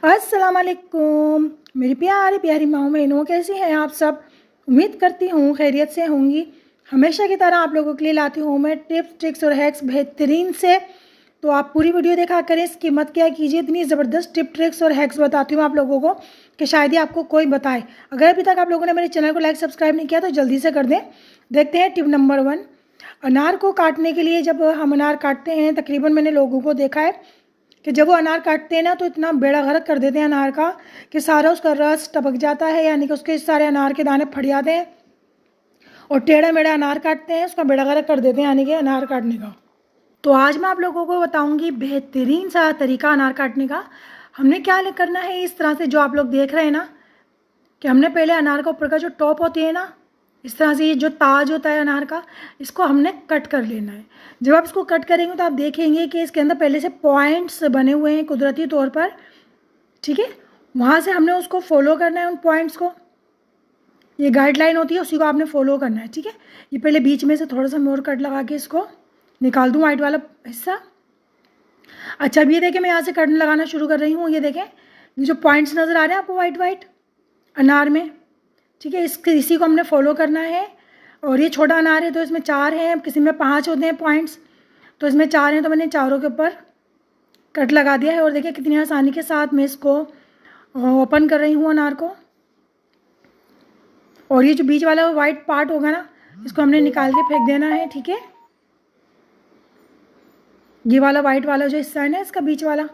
अस्सलाम वालेकुम मेरी प्यारी प्यारी माओ बहनों, कैसी हैं आप सब। उम्मीद करती हूँ खैरियत से होंगी। हमेशा की तरह आप लोगों के लिए लाती हूँ मैं टिप्स ट्रिक्स और हैक्स बेहतरीन से। तो आप पूरी वीडियो देखा करें, इसकी मत क्या कीजिए। इतनी ज़बरदस्त टिप ट्रिक्स और हैक्स बताती हूँ आप लोगों को कि शायद ही आपको कोई बताए। अगर अभी तक आप लोगों ने मेरे चैनल को लाइक सब्सक्राइब नहीं किया तो जल्दी से कर दें। देखते हैं टिप नंबर 1। अनार को काटने के लिए जब हम अनार काटते हैं, तकरीबन मैंने लोगों को देखा है कि जब वो अनार काटते हैं ना तो इतना बेड़ा गर्क कर देते हैं अनार का कि सारा उसका रस टपक जाता है, यानी कि उसके सारे अनार के दाने फट जाते हैं और टेढ़ा मेढ़ा अनार काटते हैं, उसका बेड़ा गर्क कर देते हैं यानी कि अनार काटने का। तो आज मैं आप लोगों को बताऊंगी बेहतरीन सा तरीका अनार काटने का। हमने क्या करना है, इस तरह से जो आप लोग देख रहे हैं ना कि हमने पहले अनार का ऊपर का जो टॉप होती है ना, इस तरह से ये जो ताज होता है अनार का, इसको हमने कट कर लेना है। जब आप इसको कट करेंगे तो आप देखेंगे कि इसके अंदर पहले से पॉइंट्स बने हुए हैं कुदरती तौर पर, ठीक है। वहाँ से हमने उसको फॉलो करना है, उन पॉइंट्स को। ये गाइडलाइन होती है, उसी को आपने फॉलो करना है, ठीक है। ये पहले बीच में से थोड़ा सा मोड़ कट लगा के इसको निकाल दूँ, वाइट वाला हिस्सा। अच्छा, अब ये देखें, मैं यहाँ से कट लगाना शुरू कर रही हूँ। ये देखें, ये जो पॉइंट्स नज़र आ रहे हैं आपको वाइट वाइट अनार में, ठीक है, इसी को हमने फॉलो करना है। और ये छोटा अनार है तो इसमें 4 हैं, किसी में 5 होते हैं पॉइंट्स, तो इसमें 4 हैं, तो मैंने चारों के ऊपर कट लगा दिया है। और देखिए कितनी आसानी के साथ मैं इसको ओपन कर रही हूँ अनार को। और ये जो बीच वाला वाइट पार्ट होगा ना, इसको हमने निकाल के फेंक देना है, ठीक है। ये वाला वाइट वाला जो हिस्सा है ना, इसका बीच वाला,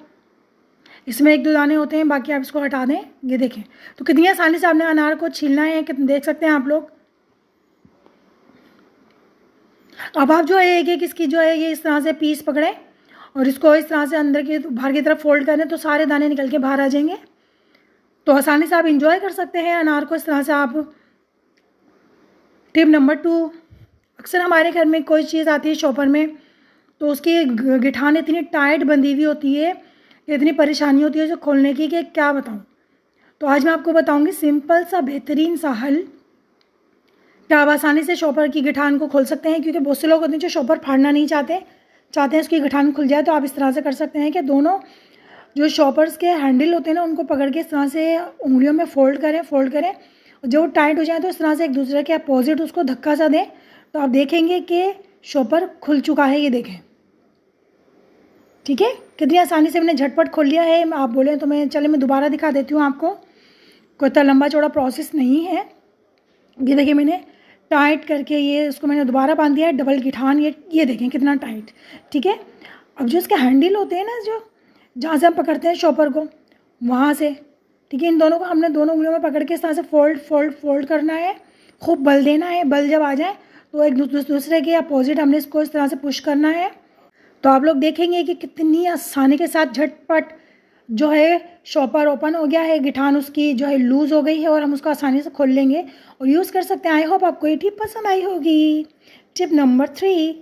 इसमें 1-2 दाने होते हैं, बाकी आप इसको हटा दें। ये देखें तो कितनी आसानी से आपने अनार को छीलना है, कितने देख सकते हैं आप लोग। अब आप जो है एक एक इसकी जो है ये इस तरह से पीस पकड़ें और इसको इस तरह से अंदर की बाहर की तरफ फोल्ड करें तो सारे दाने निकल के बाहर आ जाएंगे। तो आसानी से आप इंजॉय कर सकते हैं अनार को इस तरह से आप। टिप नंबर 2, अक्सर हमारे घर में कोई चीज़ आती है शॉपर में तो उसकी गिठान इतनी टाइट बंधी हुई होती है, इतनी परेशानी होती है जो खोलने की कि क्या बताऊँ। तो आज मैं आपको बताऊँगी सिंपल सा बेहतरीन सा हल कि आप आसानी से शॉपर की गिठान को खोल सकते हैं। क्योंकि बहुत से लोग होते हैं जो शॉपर फाड़ना नहीं चाहते हैं उसकी गिठान खुल जाए। तो आप इस तरह से कर सकते हैं कि दोनों जो शॉपर्स के हैंडल होते हैं ना, उनको पकड़ के इस तरह से उंगलियों में फोल्ड करें और जब वो टाइट हो जाए तो इस तरह से एक दूसरे के अपोजिट उसको धक्का सा दें, तो आप देखेंगे कि शॉपर खुल चुका है। ये देखें, ठीक है, कितनी आसानी से मैंने झटपट खोल लिया है। आप बोलें तो मैं दोबारा दिखा देती हूँ आपको, कोई इतना लंबा चौड़ा प्रोसेस नहीं है। ये देखिए, मैंने टाइट करके ये उसको मैंने दोबारा बांध दिया है, डबल गिठान। ये देखें कितना टाइट, ठीक है। अब जो इसके हैंडल होते हैं ना, जो जहाँ से हम पकड़ते हैं शॉपर को, वहाँ से, ठीक है, इन दोनों को हमने दोनों उंगलियों में पकड़ के इस तरह से फोल्ड करना है, खूब बल देना है। बल जब आ जाए तो एक दूसरे के अपोजिट हमने इसको इस तरह से पुश करना है। तो आप लोग देखेंगे कि कितनी आसानी के साथ झटपट जो है शॉपर ओपन हो गया है, गिठान उसकी जो है लूज़ हो गई है और हम उसको आसानी से खोल लेंगे और यूज़ कर सकते हैं। आई होप आपको ये टिप पसंद आई होगी। टिप नंबर 3,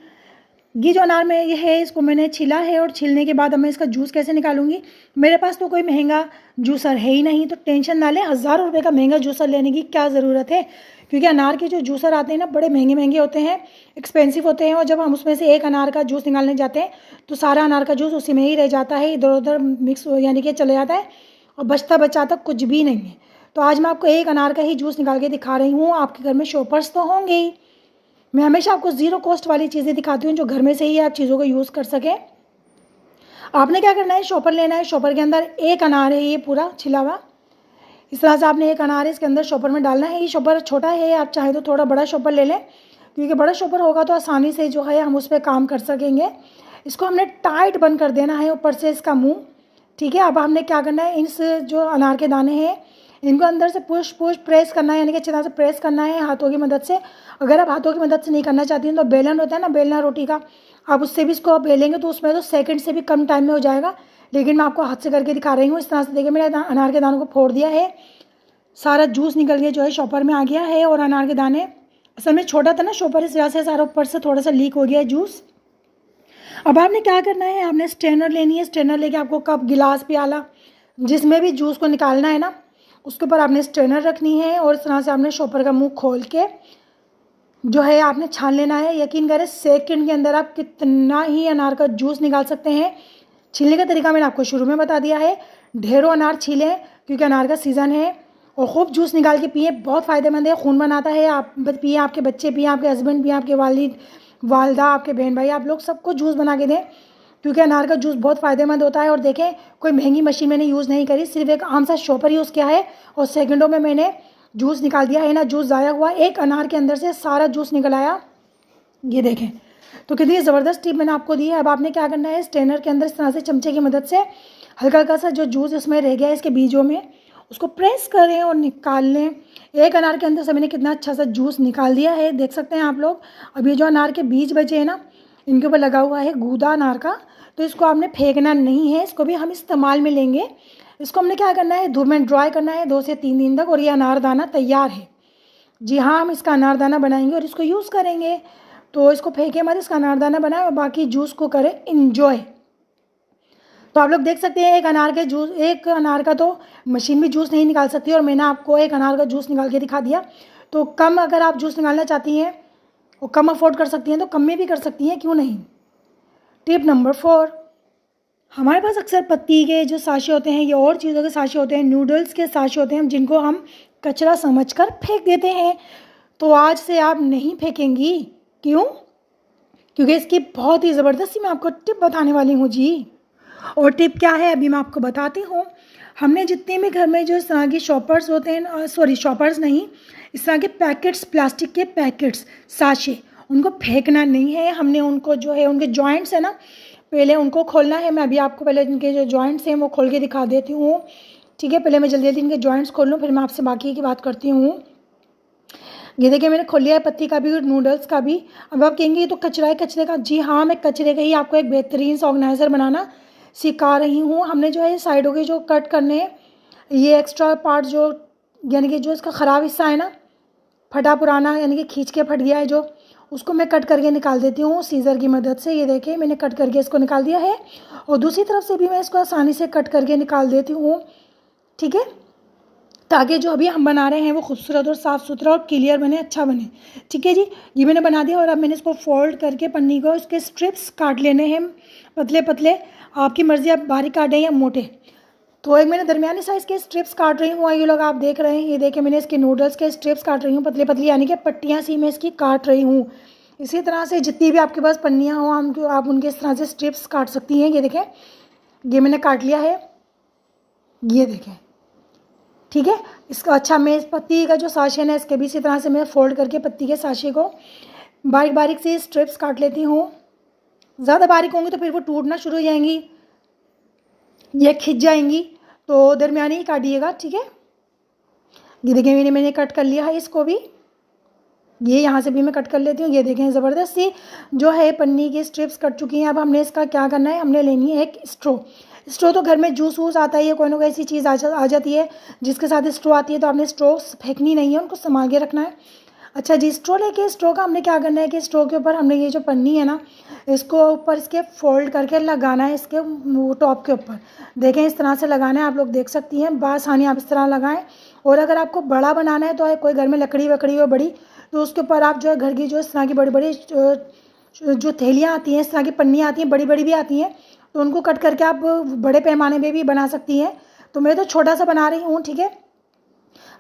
ये जो अनार में ये है, इसको मैंने छिला है और छिलने के बाद अब मैं इसका जूस कैसे निकालूंगी। मेरे पास तो कोई महंगा जूसर है ही नहीं, तो टेंशन ना लें। हज़ारों रुपये का महंगा जूसर लेने की क्या ज़रूरत है, क्योंकि अनार के जो जूसर आते हैं ना, बड़े महंगे महंगे होते हैं, एक्सपेंसिव होते हैं। और जब हम उसमें से एक अनार का जूस निकालने जाते हैं तो सारा अनार का जूस उसी में ही रह जाता है, इधर उधर मिक्स यानी कि चले जाता है और बचता बचाता कुछ भी नहीं है। तो आज मैं आपको एक अनार का ही जूस निकाल के दिखा रही हूँ। आपके घर में शॉपर्स तो होंगे ही, मैं हमेशा आपको ज़ीरो कॉस्ट वाली चीज़ें दिखाती हूँ जो घर में से ही आप चीज़ों को यूज़ कर सकें। आपने क्या करना है, शॉपर लेना है, शॉपर के अंदर एक अनार है ये पूरा छिला हुआ, इस तरह से आपने एक अनार है इसके अंदर शॉपर में डालना है। ये शॉपर छोटा है, आप चाहे तो थोड़ा बड़ा शॉपर ले लें, क्योंकि बड़ा शॉपर होगा तो आसानी से जो है हम उस पर काम कर सकेंगे। इसको हमने टाइट बंद कर देना है ऊपर से इसका मुँह, ठीक है। अब हमने क्या करना है, इस जो अनार के दाने हैं इनको अंदर से पुश प्रेस करना है, यानी कि अच्छी तरह से प्रेस करना है हाथों की मदद से। अगर आप हाथों की मदद से नहीं करना चाहती हैं तो बेलन होता है ना, बेलना रोटी का, आप उससे भी इसको आप बेलेंगे तो उसमें तो सेकंड से भी कम टाइम में हो जाएगा। लेकिन मैं आपको हाथ से करके दिखा रही हूँ। इस तरह से देखिए, मैंने अनार के दानों को फोड़ दिया है, सारा जूस निकल के जो है शॉपर में आ गया है। और अनार के दाने असल में छोटा था ना शॉपर, इस वजह से सारा ऊपर से थोड़ा सा लीक हो गया है जूस। अब आपने क्या करना है, आपने स्ट्रेनर लेनी है। स्ट्रेनर लेके आपको कप गिलास प्याला जिसमें भी जूस को निकालना है ना, उसके ऊपर आपने स्ट्रेनर रखनी है और इस तरह से आपने शॉपर का मुंह खोल के जो है आपने छान लेना है। यकीन करें सेकंड के अंदर आप कितना ही अनार का जूस निकाल सकते हैं। छीलने का तरीका मैंने आपको शुरू में बता दिया है। ढेरों अनार छीलें क्योंकि अनार का सीज़न है, और खूब जूस निकाल के पिए, बहुत फ़ायदेमंद है, खून बनाता है। आप पिए, आपके बच्चे पिए, आपके हस्बैंड पिए, आपके वालिद वालदा, आपके बहन भाई, आप लोग सबको जूस बना के दें क्योंकि अनार का जूस बहुत फ़ायदेमंद होता है। और देखें, कोई महंगी मशीन मैंने यूज़ नहीं करी, सिर्फ एक आम सा शॉपर यूज़ किया है और सेकंडों में मैंने जूस निकाल दिया है ना, जूस ज़ाया हुआ, एक अनार के अंदर से सारा जूस निकल आया। ये देखें, तो कितनी ज़बरदस्त टिप मैंने आपको दी है। अब आपने क्या करना है, स्ट्रेनर के अंदर इस तरह से चमचे की मदद से हल्का हल्का सा जो जूस इसमें रह गया है इसके बीजों में, उसको प्रेस करें और निकाल लें। एक अनार के अंदर से मैंने कितना अच्छा सा जूस निकाल दिया है, देख सकते हैं आप लोग। अब ये जो अनार के बीज बचे हैं ना, इनके ऊपर लगा हुआ है गूदा अनार का, तो इसको आपने फेंकना नहीं है, इसको भी हम इस्तेमाल में लेंगे। इसको हमने क्या करना है, धूप में ड्राई करना है 2 से 3 दिन तक, और ये अनारदाना तैयार है। जी हाँ, हम इसका अनारदाना बनाएंगे और इसको यूज़ करेंगे। तो इसको फेंके मत, इसका अनारदाना बनाए और बाकी जूस को करें इंजॉय। तो आप लोग देख सकते हैं, एक अनार का तो मशीन भी जूस नहीं निकाल सकती, और मैंने आपको एक अनार का जूस निकाल के दिखा दिया। तो कम अगर आप जूस निकालना चाहती हैं और कम अफोर्ड कर सकती हैं तो कम में भी कर सकती हैं, क्यों नहीं। टिप नंबर 4, हमारे पास अक्सर पत्ती के जो साशे होते हैं या और चीज़ों के साशे होते हैं, नूडल्स के साशे होते हैं, जिनको हम कचरा समझकर फेंक देते हैं। तो आज से आप नहीं फेंकेंगी, क्यों? क्योंकि इसकी बहुत ही ज़बरदस्ती मैं आपको टिप बताने वाली हूँ जी। और टिप क्या है अभी मैं आपको बताती हूँ। हमने जितने भी घर में जो इस तरह के शॉपर्स होते हैं, सॉरी शॉपर्स नहीं, इस तरह के पैकेट्स, प्लास्टिक के पैकेट्स, साशे, उनको फेंकना नहीं है। हमने उनको जो है, उनके जॉइंट्स है ना, पहले उनको खोलना है। मैं अभी आपको पहले इनके जो जॉइंट्स हैं वो खोल के दिखा देती हूँ, ठीक है। पहले मैं जल्दी जल्दी इनके जॉइंट्स खोल लूँ, फिर मैं आपसे बाकी की बात करती हूँ। ये देखिए, मैंने खोल लिया है पत्ती का भी और नूडल्स का भी। अब आप कहेंगे ये तो कचरा है, कचरे का। जी हाँ, मैं कचरे का ही आपको एक बेहतरीन सा ऑर्गेनाइज़र बनाना सिखा रही हूँ। हमने जो है साइडों के जो कट करने हैं, ये एक्स्ट्रा पार्ट जो, यानी कि जो इसका ख़राब हिस्सा है ना, फटा पुराना, यानी कि खींच के फट गया है जो, उसको मैं कट करके निकाल देती हूँ सीज़र की मदद से। ये देखिए, मैंने कट करके इसको निकाल दिया है, और दूसरी तरफ से भी मैं इसको आसानी से कट करके निकाल देती हूँ, ठीक है, ताकि जो अभी हम बना रहे हैं वो खूबसूरत और साफ़ सुथरा और क्लियर बने, अच्छा बने, ठीक है जी। ये मैंने बना दिया, और अब मैंने इसको फोल्ड करके पन्नी को, उसके स्ट्रिप्स काट लेने हैं पतले पतले। आपकी मर्ज़ी, आप बारीक काटें या मोटे। तो एक मैंने दरमियानी साइज़ के स्ट्रिप्स काट रही हूँ, ये लोग आप देख रहे हैं। ये देखिए, मैंने इसके नूडल्स के स्ट्रिप्स काट रही हूँ पतले पतली, यानी कि पट्टियाँ सी मैं इसकी काट रही हूँ। इसी तरह से जितनी भी आपके पास पन्नियाँ हों, आप उनके इस तरह से स्ट्रिप्स काट सकती हैं। ये देखें, ये मैंने काट लिया है, ये देखें, ठीक है। इसका अच्छा, मैं इस पत्ती का जो साशे है इसके भी इसी तरह से मैं फोल्ड करके पत्ती के साशे को बारीक बारीक से स्ट्रिप्स काट लेती हूँ। ज़्यादा बारीक होंगी तो फिर वो टूटना शुरू हो जाएंगी, ये खिंच जाएंगी, तो दरमियानी ही काटिएगा, ठीक है। ये देखिए, मैंने कट कर लिया है इसको भी, ये यहाँ से भी मैं कट कर लेती हूँ। ये देखें, ज़बरदस्त सी जो है पन्नी की स्ट्रिप्स कट चुकी हैं। अब हमने इसका क्या करना है, हमने लेनी है एक स्ट्रो तो घर में जूस वूस आता ही है, कोई ना कोई ऐसी चीज़ आ जाती है जिसके साथ स्ट्रो आती है, तो आपने स्ट्रो फेंकनी नहीं है, उनको संभाल के रखना है। अच्छा जी, स्ट्रो लेके स्ट्रो का हमने क्या करना है कि स्ट्रो के ऊपर हमने ये जो पन्नी है ना, इसको ऊपर इसके फोल्ड करके लगाना है, इसके टॉप के ऊपर। देखें, इस तरह से लगाना है, आप लोग देख सकती हैं, बासानी आप इस तरह लगाएं। और अगर आपको बड़ा बनाना है तो कोई घर में लकड़ी वकड़ी हो बड़ी, तो उसके ऊपर आप जो है घर की जो इस तरह की बड़ी बड़ी जो थैलियाँ आती हैं, इस तरह की पन्नियाँ आती हैं, बड़ी बड़ी भी आती हैं, तो उनको कट करके आप बड़े पैमाने में भी बना सकती हैं। तो मैं तो छोटा सा बना रही हूँ, ठीक है।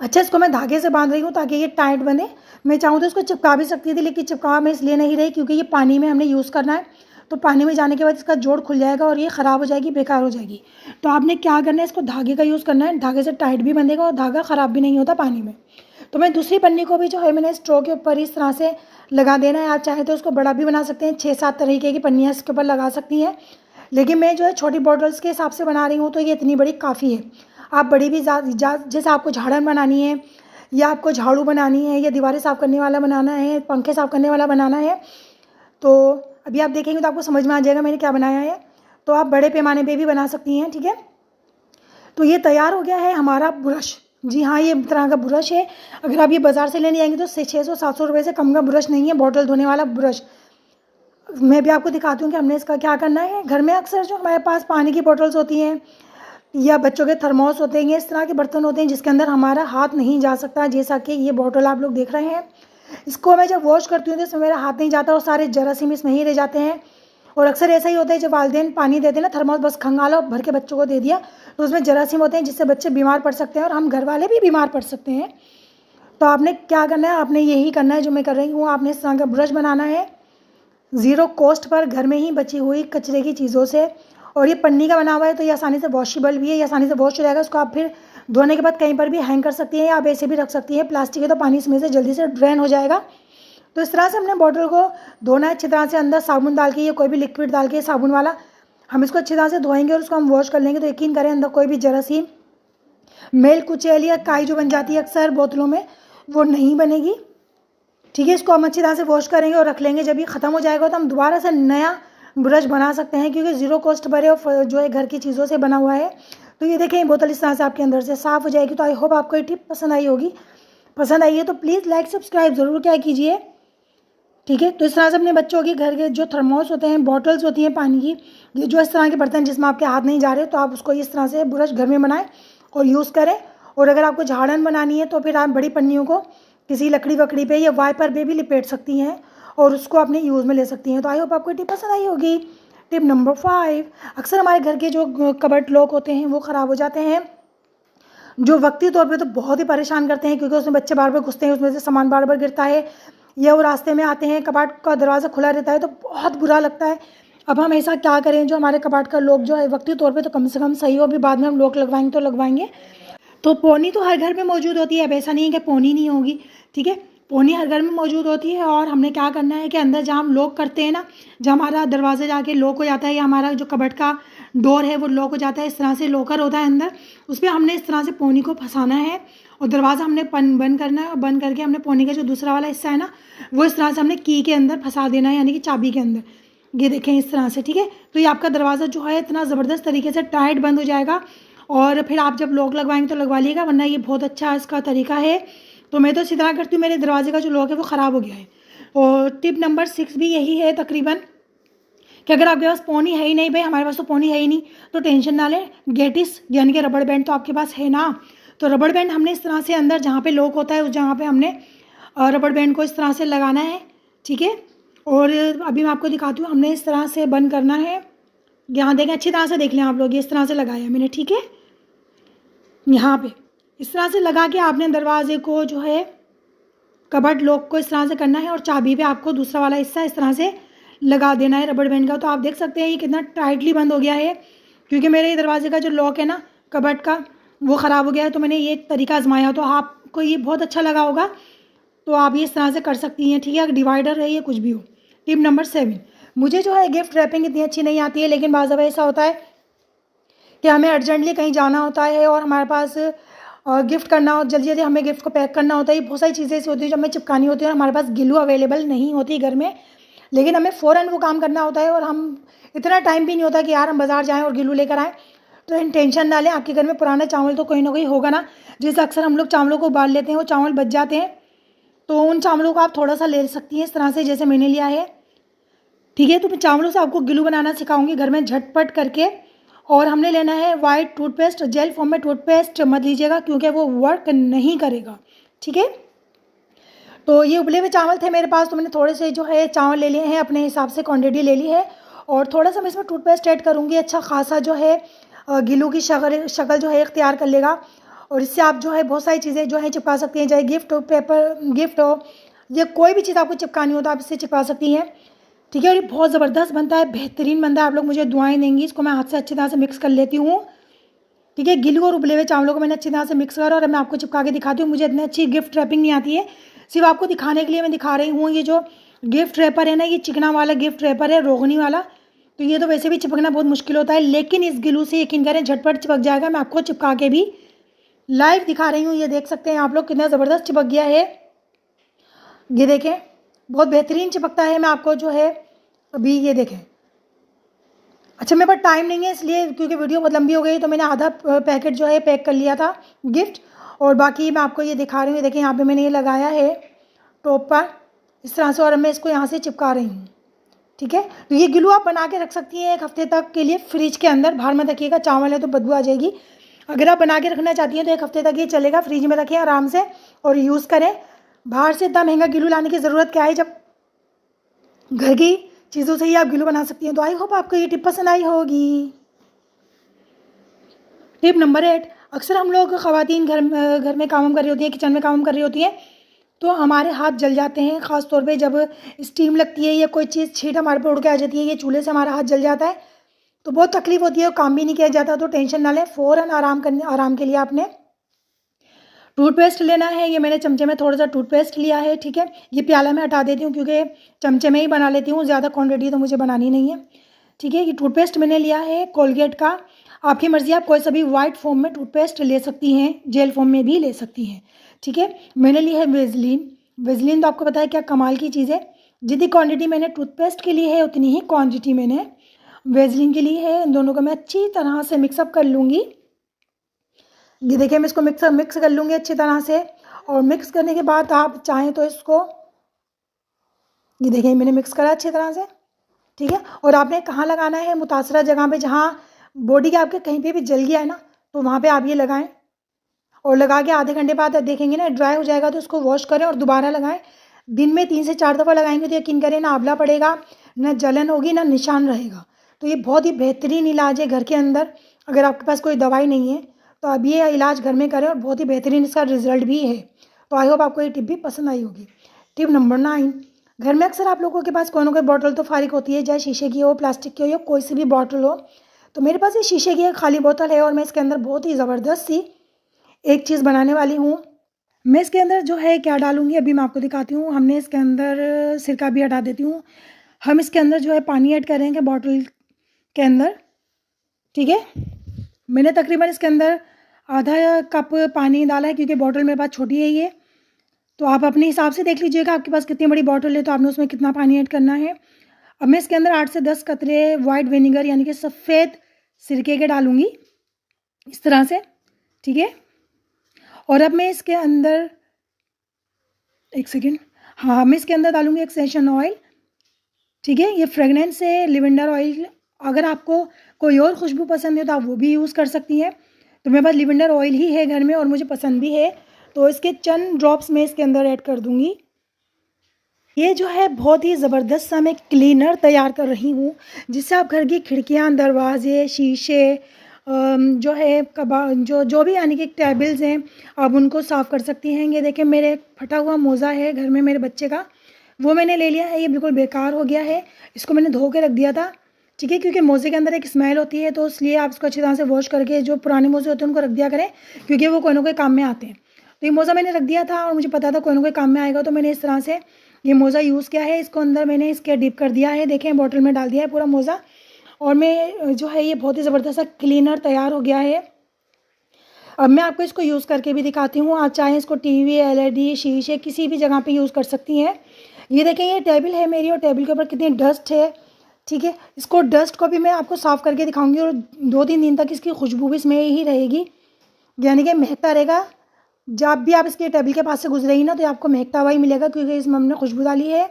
अच्छा, इसको मैं धागे से बांध रही हूँ ताकि ये टाइट बने। मैं चाहूँ तो इसको चिपका भी सकती थी, लेकिन चिपका मैं इसलिए नहीं रही क्योंकि ये पानी में हमने यूज़ करना है, तो पानी में जाने के बाद इसका जोड़ खुल जाएगा और ये ख़राब हो जाएगी, बेकार हो जाएगी। तो आपने क्या करना है, इसको धागे का यूज़ करना है, धागे से टाइट भी बंधेगा और धागा ख़राब भी नहीं होता पानी में। तो मैं दूसरी पन्नी को भी जो है मैंने स्ट्रो के ऊपर इस तरह से लगा देना है। आप चाहे तो उसको बड़ा भी बना सकते हैं, 6-7 तरीके की पन्नियाँ इसके ऊपर लगा सकती हैं, लेकिन मैं जो है छोटी बॉटल्स के हिसाब से बना रही हूँ, तो ये इतनी बड़ी काफ़ी है। आप बड़ी भी जैसे आपको झाड़न बनानी है, या आपको झाड़ू बनानी है, या दीवारें साफ़ करने वाला बनाना है, पंखे साफ़ करने वाला बनाना है, तो अभी आप देखेंगे तो आपको समझ में आ जाएगा मैंने क्या बनाया है। तो आप बड़े पैमाने पे भी बना सकती हैं, ठीक है। तो ये तैयार हो गया है हमारा ब्रश। जी हाँ, ये तरह का ब्रश है। अगर आप ये बाज़ार से लेने आएंगे तो 600-700 रुपये से कम का ब्रश नहीं है, बॉटल धोने वाला ब्रश। मैं भी आपको दिखाती हूँ कि हमने इसका क्या करना है। घर में अक्सर जो हमारे पास पानी की बॉटल्स होती हैं, या बच्चों के थर्मोस होते हैं, इस तरह के बर्तन होते हैं जिसके अंदर हमारा हाथ नहीं जा सकता, जैसा कि ये बॉटल आप लोग देख रहे हैं। इसको मैं जब वॉश करती हूँ तो इसमें मेरा हाथ नहीं जाता और सारे जरासीम इसमें ही रह जाते हैं। और अक्सर ऐसा ही होता है, जब वालिदैन पानी देते हैं ना, थर्मोस बस खंगाला भर के बच्चों को दे दिया, तो उसमें जरासीम होते हैं जिससे बच्चे बीमार पड़ सकते हैं और हम घर वाले भी बीमार पड़ सकते हैं। तो आपने क्या करना है, आपने यही करना है जो मैं कर रही हूँ। आपने इस तरह का ब्रश बनाना है ज़ीरो कॉस्ट पर, घर में ही बची हुई कचरे की चीज़ों से। और ये पन्नी का बना हुआ है तो ये आसानी से वॉशेबल भी है, ये आसानी से वॉश हो जाएगा। उसको आप फिर धोने के बाद कहीं पर भी हैंग कर सकती हैं या आप ऐसे भी रख सकती हैं। प्लास्टिक है तो पानी इसमें से जल्दी से ड्रेन हो जाएगा। तो इस तरह से हमने बॉटल को धोना है अच्छी तरह से, अंदर साबुन डाल के या कोई भी लिक्विड डाल के साबुन वाला हम इसको अच्छी तरह से धोएंगे और उसको हम वॉश कर लेंगे। तो यकीन करें अंदर कोई भी जरासीम, मेल कुचैल या काई जो बन जाती है अक्सर बोतलों में, वो नहीं बनेगी। ठीक है, इसको हम अच्छी तरह से वॉश करेंगे और रख लेंगे। जब ये ख़त्म हो जाएगा तो हम दोबारा से नया ब्रश बना सकते हैं क्योंकि ज़ीरो कॉस्ट पर है और जो है घर की चीज़ों से बना हुआ है। तो ये देखें, बोतल इस तरह से आपके अंदर से साफ़ हो जाएगी। तो आई होप आपको ये टिप पसंद आई होगी। पसंद आई है तो प्लीज़ लाइक सब्सक्राइब ज़रूर क्या कीजिए। ठीक है, तो इस तरह से अपने बच्चों के घर के जो थर्मोस होते हैं, बॉटल्स होती हैं पानी की, ये जो इस तरह के बर्तन जिसमें आपके हाथ नहीं जा रहे, तो आप उसको इस तरह से ब्रश घर में बनाएं और यूज़ करें। और अगर आपको झाड़न बनानी है तो फिर आप बड़ी पन्नियों को किसी लकड़ी वकड़ी पे या वाइपर पे भी लिपेट सकती हैं और उसको अपने यूज़ में ले सकती हैं। तो आई होप आपको टिप पसंद आई होगी। टिप नंबर 5, अक्सर हमारे घर के जो कबर्ड लॉक होते हैं वो ख़राब हो जाते हैं, जो वक्ती तौर पे तो बहुत ही परेशान करते हैं क्योंकि उसमें बच्चे बार बार घुसते हैं, उसमें से सामान बार बार गिरता है या वो रास्ते में आते हैं, कबाट का दरवाज़ा खुला रहता है तो बहुत बुरा लगता है। अब हम ऐसा क्या करें जो हमारे कबाट का लॉक जो है वक्ती तौर पे तो कम से कम सही हो, अभी बाद में हम लॉक लगवाएंगे तो लगवाएंगे। तो पोनी तो हर घर में मौजूद होती है, अब ऐसा नहीं है कि पोनी नहीं होगी। ठीक है, पोनी हर घर में मौजूद होती है और हमने क्या करना है कि अंदर जहाँ हम लॉक करते हैं ना, जहाँ हमारा दरवाज़ा जाके लॉक हो जाता है या हमारा जो कबर्ड का डोर है वो लॉक हो जाता है, इस तरह से लॉकर होता है अंदर, उस पर हमने इस तरह से पोनी को फंसाना है और दरवाज़ा हमने बंद करना है। और बंद करके हमने पोनी का जो दूसरा वाला हिस्सा है ना, वो इस तरह से हमने की के अंदर फंसा देना है, यानी कि चाबी के अंदर। ये देखें इस तरह से। ठीक है, तो ये आपका दरवाज़ा जो है इतना ज़बरदस्त तरीके से टाइट बंद हो जाएगा और फिर आप जब लॉक लगवाएंगे तो लगवा लीजिएगा, वरना ये बहुत अच्छा इसका तरीका है। तो मैं तो इसी तरह करती हूँ, मेरे दरवाजे का जो लॉक है वो ख़राब हो गया है। और टिप नंबर 6 भी यही है तकरीबन, कि अगर आपके पास पोनी है ही नहीं, भाई हमारे पास तो पोनी है ही नहीं, तो टेंशन ना लें, गेटिस यानी कि रबड़ बैंड तो आपके पास है ना। तो रबड़ बैंड हमने इस तरह से अंदर जहाँ पे लॉक होता है उस जगह पे हमने रबड़ बैंड को इस तरह से लगाना है। ठीक है, और अभी मैं आपको दिखाती हूँ, हमने इस तरह से बंद करना है। यहाँ देखें, अच्छी तरह से देख लें आप लोग, ये इस तरह से लगाया मैंने। ठीक है, यहाँ पे इस तरह से लगा के आपने दरवाजे को जो है कबर्ड लॉक को इस तरह से करना है और चाबी पे आपको दूसरा वाला हिस्सा इस तरह से लगा देना है रबड़ बैंड का। तो आप देख सकते हैं ये कितना टाइटली बंद हो गया है, क्योंकि मेरे ये दरवाजे का जो लॉक है ना कबर्ड का वो ख़राब हो गया है। तो मैंने ये तरीका आजमाया, तो आपको ये बहुत अच्छा लगा होगा, तो आप ये इस तरह से कर सकती हैं। ठीक है, डिवाइडर है ये कुछ भी हो। टिप नंबर 7, मुझे जो है गिफ्ट रैपिंग इतनी अच्छी नहीं आती है, लेकिन बाज़ दफ़ा ऐसा होता है कि हमें अर्जेंटली कहीं जाना होता है और हमारे पास गिफ्ट करना हो, जल्दी जल्दी हमें गिफ्ट को पैक करना होता है। बहुत सारी चीज़ें ऐसी होती है जो हमें चिपकानी होती है और हमारे पास ग्लू अवेलेबल नहीं होती घर में, लेकिन हमें फ़ौरन वो काम करना होता है और हम इतना टाइम भी नहीं होता कि यार हम बाज़ार जाएँ और ग्लू लेकर आएँ। तो टेंशन ना लें, आपके घर में पुराना चावल तो कोई ना कोई होगा ना, जैसे अक्सर हम लोग चावलों को उबाल लेते हैं, वो चावल बच जाते हैं, तो उन चावलों को आप थोड़ा सा ले सकती हैं इस तरह से जैसे मैंने लिया है। ठीक है, तो मैं चावलों से आपको ग्लू बनाना सिखाऊंगी घर में झटपट करके। और हमने लेना है वाइट टूथपेस्ट, जेल फॉर्म में टूथपेस्ट मत लीजिएगा क्योंकि वो वर्क नहीं करेगा। ठीक है, तो ये उबले हुए चावल थे मेरे पास, तो मैंने थोड़े से जो है चावल ले लिए हैं, अपने हिसाब से क्वांटिटी ले ली है और थोड़ा सा मैं इसमें टूथपेस्ट ऐड करूँगी। अच्छा खासा जो है गिलू की शक्ल जो है इख्तियार कर लेगा और इससे आप जो है बहुत सारी चीज़ें जो है चिपका सकती हैं, चाहे गिफ्ट हो, पेपर गिफ्ट हो या कोई भी चीज़ आपको चिपकानी हो तो आप इससे चिपका सकती हैं। ठीक है, और ये बहुत ज़बरदस्त बनता है, बेहतरीन बनता है। आप लोग मुझे दुआएं देंगी। इसको मैं हाथ से अच्छी तरह से मिक्स कर लेती हूँ। ठीक है, गिलू और उबले हुए चावलों को मैंने अच्छी तरह से मिक्स करा और अब मैं आपको चिपका के दिखाती हूँ। मुझे इतनी अच्छी गिफ्ट रैपिंग नहीं आती है, सिर्फ आपको दिखाने के लिए मैं दिखा रही हूँ। ये जो गिफ्ट रैपर है ना, ये चिकना वाला गिफ्ट रैपर है, रोगनी वाला, तो ये तो वैसे भी चिपकना बहुत मुश्किल होता है, लेकिन इस गिलू से यकीन करें झटपट चिपक जाएगा। मैं आपको चिपका के भी लाइव दिखा रही हूँ। ये देख सकते हैं आप लोग कितना ज़बरदस्त चिपक गया है, ये देखें बहुत बेहतरीन चिपकता है। मैं आपको जो है अभी ये देखें, अच्छा मेरे पास टाइम नहीं है इसलिए, क्योंकि वीडियो बहुत लंबी हो गई, तो मैंने आधा पैकेट जो है पैक कर लिया था गिफ्ट और बाकी मैं आपको ये दिखा रही हूँ। देखें यहाँ पे मैंने ये लगाया है टॉप पर इस तरह से और मैं इसको यहाँ से चिपका रही हूँ। ठीक है, तो ये ग्लू आप बना के रख सकती हैं 1 हफ्ते तक के लिए फ्रिज के अंदर, बाहर मत रखिएगा, चावल है तो बदबू आ जाएगी। अगर आप बना के रखना चाहती हैं तो 1 हफ्ते तक ये चलेगा, फ्रिज में रखें आराम से और यूज़ करें। बाहर से इतना महंगा ग्लू लाने की ज़रूरत क्या है, जब घर की चीज़ों से ही आप ग्लू बना सकती हैं। तो आई होप आपको ये टिप पसंद आई होगी। टिप नंबर 8, अक्सर हम लोग ख़वातीन घर में काम कर रही होती हैं, किचन में काम कर रही होती हैं, तो हमारे हाथ जल जाते हैं। ख़ास तौर पे जब स्टीम लगती है या कोई चीज़ छींट हमारे पे उड़ के आ जाती है, ये चूल्हे से हमारा हाथ जल जाता है तो बहुत तकलीफ़ होती है और काम भी नहीं किया जाता। तो टेंशन ना लें, फ़ौरन आराम के लिए आपने टूथपेस्ट लेना है। ये मैंने चमचे में थोड़ा सा टूथपेस्ट लिया है, ठीक है। ये प्याला मैं हटा देती हूँ क्योंकि चमचे में ही बना लेती हूँ, ज़्यादा क्वांटिटी तो मुझे बनानी नहीं है, ठीक है। ये टूथपेस्ट मैंने लिया है कोलगेट का। आपकी मर्ज़ी, आप कोई सा भी वाइट फॉर्म में टूथपेस्ट ले सकती हैं, जेल फॉर्म में भी ले सकती हैं, ठीक है। मैंने ली है वेजलिन। वेजलिन तो आपको पता है क्या कमाल की चीज़ है। जितनी क्वांटिटी मैंने टूथपेस्ट के लिए है उतनी ही क्वांटिटी मैंने वेजलिन के लिए है। इन दोनों को मैं अच्छी तरह से मिक्सअप कर लूँगी। ये देखिए, मैं इसको मिक्स कर लूँगी अच्छी तरह से। और मिक्स करने के बाद आप चाहें तो इसको, ये देखिए मैंने मिक्स करा अच्छी तरह से, ठीक है। और आपने कहाँ लगाना है, मुतासरा जगह पे, जहाँ बॉडी के आपके कहीं पे भी जल गया है ना, तो वहाँ पे आप ये लगाएं। और लगा के आधे घंटे बाद देखेंगे ना ड्राई हो जाएगा तो उसको वॉश करें और दोबारा लगाएं। दिन में 3 से 4 दफ़ा लगाएंगे तो यकीन करें ना आंवला पड़ेगा, ना जलन होगी, ना निशान रहेगा। तो ये बहुत ही बेहतरीन इलाज है घर के अंदर। अगर आपके पास कोई दवाई नहीं है तो आप ये इलाज घर में करें और बहुत ही बेहतरीन इसका रिजल्ट भी है। तो आई होप आपको ये टिप भी पसंद आई होगी। टिप नंबर 9, घर में अक्सर आप लोगों के पास कोई ना कोई बॉटल तो फारिग होती है, चाहे शीशे की हो, प्लास्टिक की हो या कोई सी भी बॉटल हो। तो मेरे पास ये शीशे की एक खाली बोतल है और मैं इसके अंदर बहुत ही ज़बरदस्त सी एक चीज़ बनाने वाली हूँ। मैं इसके अंदर जो है क्या डालूँगी अभी मैं आपको दिखाती हूँ। हमने इसके अंदर सिरका भी हटा देती हूँ। हम इसके अंदर जो है पानी ऐड करेंगे बॉटल के अंदर, ठीक है। मैंने तकरीबन इसके अंदर आधा कप पानी डाला है क्योंकि बॉटल मेरे पास छोटी है ये। तो आप अपने हिसाब से देख लीजिएगा आपके पास कितनी बड़ी बॉटल है तो आपने उसमें कितना पानी ऐड करना है। अब मैं इसके अंदर 8 से 10 कतरे वाइट विनेगर यानी कि सफ़ेद सिरके के डालूँगी इस तरह से, ठीक है। और अब मैं इसके अंदर एक सेकेंड, हाँ, मैं इसके अंदर डालूँगी एक एसेंशियल ऑयल, ठीक है। ये फ्रेगनेंस है लिवेंडर ऑयल। अगर आपको कोई और खुशबू पसंद है तो आप वो भी यूज़ कर सकती हैं। तो मेरे पास लिवेंडर ऑयल ही है घर में और मुझे पसंद भी है, तो इसके चंद ड्रॉप्स मैं इसके अंदर ऐड कर दूँगी। ये जो है बहुत ही ज़बरदस्त सा मैं क्लीनर तैयार कर रही हूँ जिससे आप घर की खिड़कियाँ, दरवाजे, शीशे, जो है जो भी यानी कि टेबल्स हैं आप उनको साफ़ कर सकती हैं। ये देखें, मेरे फटा हुआ मोज़ा है घर में मेरे बच्चे का, वो मैंने ले लिया है। ये बिल्कुल बेकार हो गया है, इसको मैंने धो के रख दिया था, ठीक है। क्योंकि मोज़े के अंदर एक स्मेल होती है तो इसलिए आप इसको अच्छी तरह से वॉश करके जो पुराने मोज़े होते हैं उनको रख दिया करें क्योंकि वो कोई ना कोई काम में आते हैं। तो ये मोज़ा मैंने रख दिया था और मुझे पता था कोई ना कोई काम में आएगा, तो मैंने इस तरह से ये मोज़ा यूज़ किया है। इसको अंदर मैंने इसके डिप कर दिया है, देखें बॉटल में डाल दिया है पूरा मोज़ा। और मैं जो है ये बहुत ही ज़बरदस्त सा क्लीनर तैयार हो गया है। अब मैं आपको इसको यूज़ करके भी दिखाती हूँ। आप चाहें इसको टीवी, एलईडी, शीशे किसी भी जगह पे यूज़ कर सकती हैं। ये देखें, ये टेबल है मेरी और टेबल के ऊपर कितनी डस्ट है, ठीक है। इसको डस्ट को भी मैं आपको साफ़ करके दिखाऊंगी और 2-3 दिन तक इसकी खुशबू भी इसमें ही रहेगी, यानी कि महकता रहेगा। जब भी आप इसके टेबल के पास से गुजरेगी ना तो आपको महकता हुआ ही मिलेगा क्योंकि इसमें हमने खुशबू डाली है,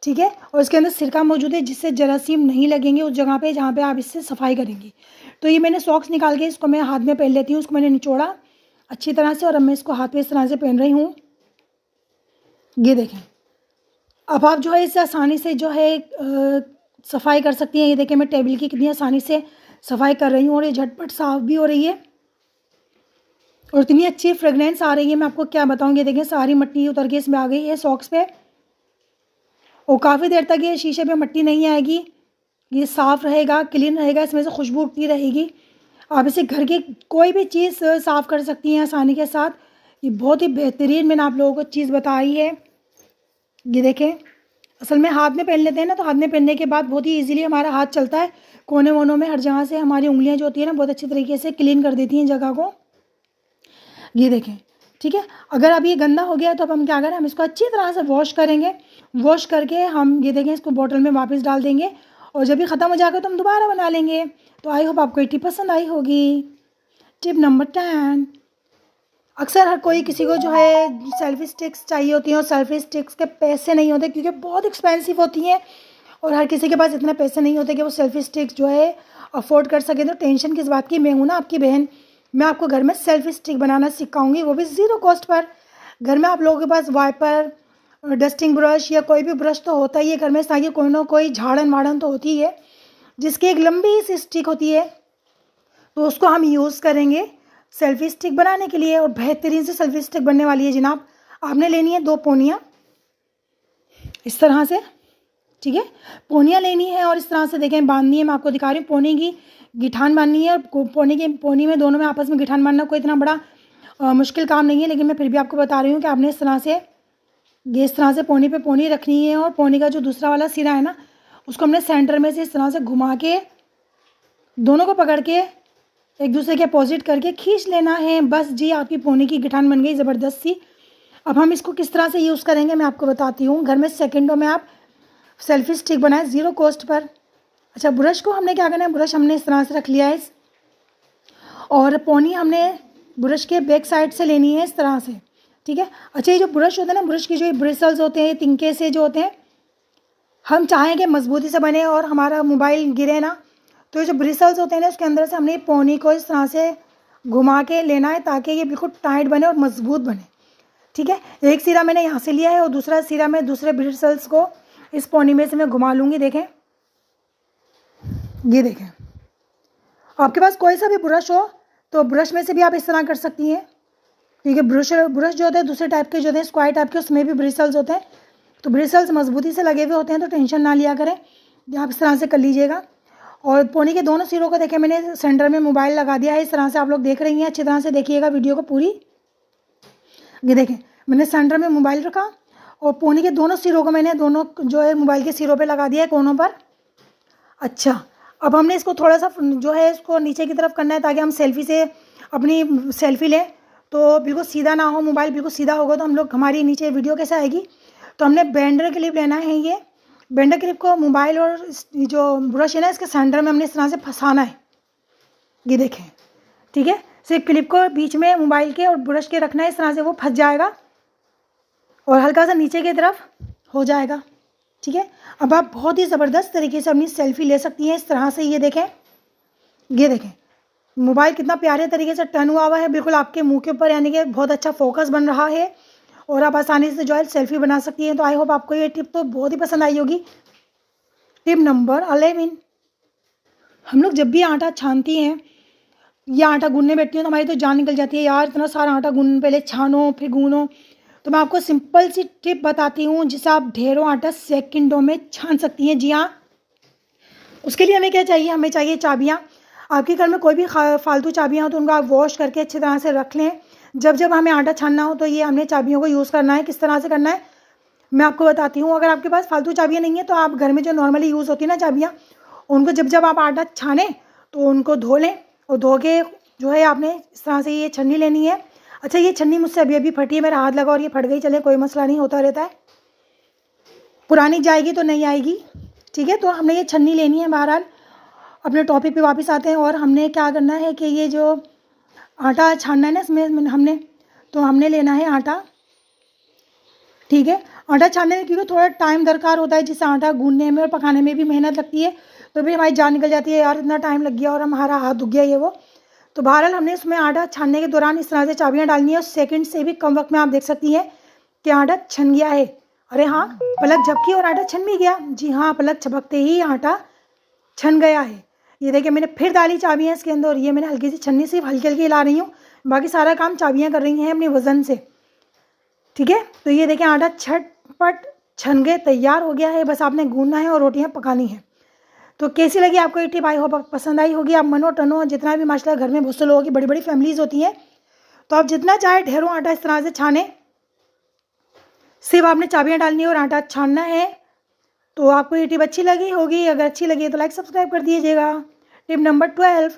ठीक है। और इसके अंदर सिरका मौजूद है जिससे जरासीम नहीं लगेंगे उस जगह पे जहाँ पे आप इससे सफाई करेंगी। तो ये मैंने सॉक्स निकाल के इसको मैं हाथ में पहन लेती हूँ, उसको मैंने निचोड़ा अच्छी तरह से और अब मैं इसको हाथ पे इस तरह से पहन रही हूँ। ये देखें, अब आप जो है इससे आसानी से जो है सफाई कर सकती हैं। ये देखें मैं टेबल की कितनी आसानी से सफाई कर रही हूँ और ये झटपट साफ़ भी हो रही है और इतनी अच्छी फ्रेगनेंस आ रही है, मैं आपको क्या बताऊँ। ये देखें सारी मिट्टी उतर के इसमें आ गई है सॉक्स पे और काफ़ी देर तक ये शीशे पे मिट्टी नहीं आएगी, ये साफ़ रहेगा, क्लीन रहेगा, इसमें से खुशबू उठती रहेगी। आप इसे घर की कोई भी चीज़ साफ़ कर सकती हैं आसानी के साथ। ये बहुत ही बेहतरीन मैंने आप लोगों को चीज़ बताई है। ये देखें, असल में हाथ में पहन लेते हैं ना तो हाथ में पहनने के बाद बहुत ही ईजिली हमारा हाथ चलता है, कोने वोनों में हर जगह से हमारी उंगलियां जो होती है ना बहुत अच्छी तरीके से क्लीन कर देती हैं जगह को। ये देखें, ठीक है। अगर अब ये गंदा हो गया तो अब हम क्या करें, हम इसको अच्छी तरह से वॉश करेंगे। वॉश करके हम ये देखें इसको बोतल में वापस डाल देंगे और जब ये ख़त्म हो जाएगा तो हम दोबारा बना लेंगे। तो आई होप आपको ये टिप पसंद आई होगी। टिप नंबर 10, अक्सर हर कोई किसी को जो है सेल्फी स्टिक्स चाहिए होती हैं और सेल्फी स्टिक्स के पैसे नहीं होते क्योंकि बहुत एक्सपेंसिव होती हैं और हर किसी के पास इतने पैसे नहीं होते कि वो सेल्फी स्टिक्स जो है अफोर्ड कर सके। तो टेंशन किस बात की, मैं हूँ ना आपकी बहन, मैं आपको घर में सेल्फी स्टिक बनाना सिखाऊंगी, वो भी ज़ीरो कॉस्ट पर। घर में आप लोगों के पास वाइपर, डस्टिंग ब्रश या कोई भी ब्रश तो होता ही है घर में, ताकि कोई ना कोई झाड़न वाड़न तो होती है जिसकी एक लंबी सी स्टिक होती है। तो उसको हम यूज़ करेंगे सेल्फी स्टिक बनाने के लिए, और बेहतरीन से सेल्फी स्टिक बनने वाली है जनाब। आपने लेनी है 2 पोनियाँ इस तरह से, ठीक है, पोनियाँ लेनी है और इस तरह से देखें बांधनी है। मैं आपको दिखा रही हूँ, पोनी की गिठान बांधनी है और पोनी में दोनों में आपस में गिठान बांधना कोई इतना बड़ा मुश्किल काम नहीं है, लेकिन मैं फिर भी आपको बता रही हूँ कि आपने इस तरह से पोनी पे पोनी रखनी है, और पोनी का जो दूसरा वाला सिरा है ना, उसको हमने सेंटर में से इस तरह से घुमा के दोनों को पकड़ के एक दूसरे के अपोजिट करके खींच लेना है। बस जी, आपकी पोनी की गिठान बन गई ज़बरदस्त सी। अब हम इसको किस तरह से यूज़ करेंगे मैं आपको बताती हूँ। घर में सेकंडों में आप सेल्फी स्टिक बनाए 0 कॉस्ट पर। अच्छा, ब्रश को हमने क्या करना है, ब्रश हमने इस तरह से रख लिया है, और पोनी हमने ब्रश के बैक साइड से लेनी है इस तरह से, ठीक है। अच्छा, ये जो ब्रश होता है ना, ब्रश की जो ब्रिसल्स होते हैं, तिनके से जो होते हैं, हम चाहें कि मजबूती से बने और हमारा मोबाइल गिरे ना, तो ये जो ब्रिसल्स होते हैं ना, उसके अंदर से हमने पोनी को इस तरह से घुमा के लेना है ताकि ये बिल्कुल टाइट बने और मजबूत बने, ठीक है। एक सिरा मैंने यहाँ से लिया है और दूसरा सिरा मैं दूसरे ब्रिसल्स को इस पोनी में से मैं घुमा लूँगी। देखें, ये देखें, आपके पास कोई सा भी ब्रश हो तो ब्रश में से भी आप इस तरह कर सकती हैं, ठीक है। ब्रश जो होते हैं दूसरे टाइप के जो होते हैं, स्क्वायर टाइप के, उसमें भी ब्रिसल्स होते हैं, तो ब्रिसल्स मजबूती से लगे हुए होते हैं, तो टेंशन ना लिया करें, आप इस तरह से कर लीजिएगा। और पोनी के दोनों सिरों को देखें, मैंने सेंटर में मोबाइल लगा दिया है इस तरह से, आप लोग देख रही हैं, अच्छी तरह से देखिएगा वीडियो को पूरी। ये देखें, मैंने सेंटर में मोबाइल रखा और पोनी के दोनों सिरों को मैंने दोनों जो है मोबाइल के सिरों पे लगा दिया है, कोनों पर। अच्छा, अब हमने इसको थोड़ा सा जो है इसको नीचे की तरफ करना है ताकि हम अपनी सेल्फी लें तो बिल्कुल सीधा ना हो मोबाइल। बिल्कुल सीधा होगा तो हम लोग हमारी नीचे वीडियो कैसे आएगी। तो हमने बेंडर क्लिप लेना है, ये बेंडर क्लिप को मोबाइल और जो ब्रश है ना, इसके सेंटर में हमने इस तरह से फंसाना है। ये देखें, ठीक है, सिर्फ क्लिप को बीच में मोबाइल के और ब्रश के रखना है, इस तरह से वो फंस जाएगा और हल्का सा नीचे की तरफ हो जाएगा, ठीक है। अब आप बहुत ही ज़बरदस्त तरीके से अपनी सेल्फी ले सकती हैं इस तरह से। ये देखें मोबाइल कितना प्यारे तरीके से टर्न हुआ है बिल्कुल आपके मुंह के ऊपर, यानी कि बहुत अच्छा फोकस बन रहा है और आप आसानी से जो है सेल्फी बना सकती हैं। तो आई होप आपको ये टिप तो बहुत ही पसंद आई होगी। टिप नंबर 11, हम लोग जब भी आटा छानती हैं या आटा गूंदने बैठती हैं तो हमारी तो जान निकल जाती है, यार इतना सारा आटा गूंद, पहले छानो फिर गूंदो। तो मैं आपको सिंपल सी टिप बताती हूँ जिससे आप ढेरों आटा सेकंडों में छान सकती हैं। जी हाँ, उसके लिए हमें क्या चाहिए, हमें चाहिए चाबियाँ। आपके घर में कोई भी फालतू चाबियाँ हो तो उनको आप वॉश करके अच्छी तरह से रख लें। जब हमें आटा छानना हो तो ये हमने चाबियों को यूज़ करना है। किस तरह से करना है मैं आपको बताती हूँ। अगर आपके पास फालतू चाबियाँ नहीं है तो आप घर में जो नॉर्मली यूज़ होती है ना चाबियाँ, उनको जब आप आटा छानें तो उनको धो लें, और धो के जो है आपने इस तरह से ये छन्नी लेनी है। अच्छा, ये छन्नी मुझसे अभी फटी है, मेरा हाथ लगा और ये फट गई, चले कोई मसला नहीं, होता रहता है, पुरानी जाएगी तो नहीं आएगी, ठीक है। तो हमने ये छन्नी लेनी है। बहरहाल अपने टॉपिक पे वापस आते हैं, और हमने क्या करना है कि ये जो आटा छानना है ना इसमें हमने लेना है आटा, ठीक है। आटा छानने में क्योंकि थोड़ा टाइम दरकार होता है, जिससे आटा गूंदने में और पकाने में भी मेहनत लगती है, तो भी हमारी जान निकल जाती है, यार इतना टाइम लग गया और हमारा हाथ दुख गया ये वो। तो बहरहाल हमने इसमें आटा छानने के दौरान इस तरह से चाबियाँ डालनी है, और सेकंड से भी कम वक्त में आप देख सकती हैं कि आटा छन गया है। अरे हाँ, पलक झपकी और आटा छन भी गया। जी हाँ, पलक झपकते ही आटा छन गया है। ये देखिए, मैंने फिर डाली चाबियाँ इसके अंदर, और ये मैंने हल्की सी छन्नी सिर्फ हल्की हल्की हिला रही हूँ, बाकी सारा काम चाबियाँ कर रही हैं अपने वज़न से, ठीक है। तो ये देखें आटा झटपट छन गए, तैयार हो गया है, बस आपने गूंदना है और रोटियाँ पकानी है। तो कैसी लगी आपको ये टिप, आई होप पसंद आई होगी। आप मनो टनो जितना भी माशाल्लाह घर में बहुत से लोगों की बड़ी बड़ी फैमिलीज़ होती हैं, तो आप जितना चाहे ढेरों आटा इस तरह से छाने, सिर्फ आपने चाबियाँ डालनी है और आटा छानना है। तो आपको ये टिप अच्छी लगी होगी, अगर अच्छी लगी तो लाइक सब्सक्राइब कर दीजिएगा। टिप नंबर 12,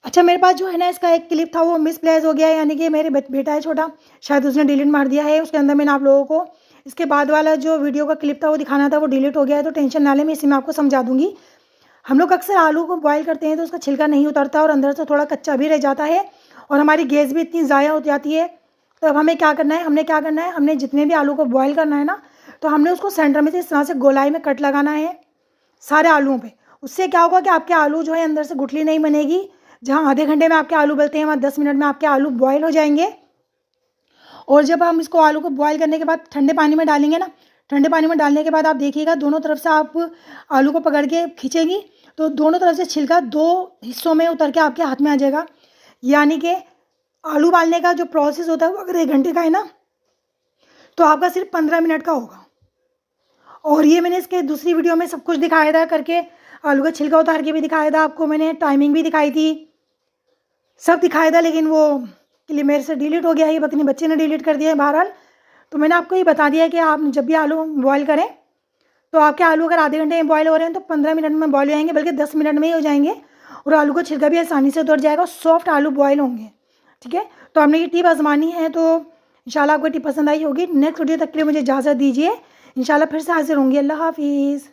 अच्छा मेरे पास जो है ना इसका एक क्लिप था वो मिसप्लेस हो गया है, यानी कि मेरे बेटा है छोटा, शायद उसने डिलीट मार दिया है। उसके अंदर मैंने आप लोगों को इसके बाद वाला जो वीडियो का क्लिप था वो दिखाना था, वो डिलीट हो गया है, तो टेंशन ना लें, मैं इसी में आपको समझा दूंगी। हम लोग अक्सर आलू को बॉयल करते हैं तो उसका छिलका नहीं उतरता और अंदर से थोड़ा कच्चा भी रह जाता है, और हमारी गैस भी इतनी ज़ाया हो जाती है। तो अब हमें क्या करना है, हमने जितने भी आलू को बॉयल करना है ना, तो हमने उसको सेंटर में से इस तरह से गोलाई में कट लगाना है सारे आलूओं पे। उससे क्या होगा कि आपके आलू जो है अंदर से गुठली नहीं बनेगी। जहाँ आधे घंटे में आपके आलू उबलते हैं, वहाँ 10 मिनट में आपके आलू बॉयल हो जाएंगे। और जब हम इसको आलू को बॉयल करने के बाद ठंडे पानी में डालेंगे ना, ठंडे पानी में डालने के बाद आप देखिएगा दोनों तरफ से आप आलू को पकड़ के खींचेंगी तो दोनों तरफ से छिलका 2 हिस्सों में उतर के आपके हाथ में आ जाएगा। यानी कि आलू उबालने का जो प्रोसेस होता है वो अगर 1 घंटे का है ना, तो आपका सिर्फ 15 मिनट का होगा। और ये मैंने इसके दूसरी वीडियो में सब कुछ दिखाया था करके, आलू का छिलका उतार के भी दिखाया था आपको, मैंने टाइमिंग भी दिखाई थी, सब दिखाया था, लेकिन वो क्लिप मेरे से डिलीट हो गया है, ये पता नहीं बच्चे ने डिलीट कर दिया है। बहरहाल तो मैंने आपको ये बता दिया है कि आप जब भी आलू बॉयल करें तो आपके आलू अगर आधे घंटे में बॉयल हो रहे हैं तो 15 मिनट में बॉयल हो जाएंगे, बल्कि 10 मिनट में ही हो जाएंगे, और आलू का छिलका भी आसानी से उतर जाएगा, सॉफ्ट आलू बॉयल होंगे। ठीक है, तो आपने ये टिप आजमानी है, तो इंशाल्लाह आपको टिप पसंद आई होगी। नेक्स्ट वीडियो तक के लिए मुझे इजाज़त दीजिए, इंशाल्लाह फिर से हाजिर होंगी। अल्लाह हाफिज़।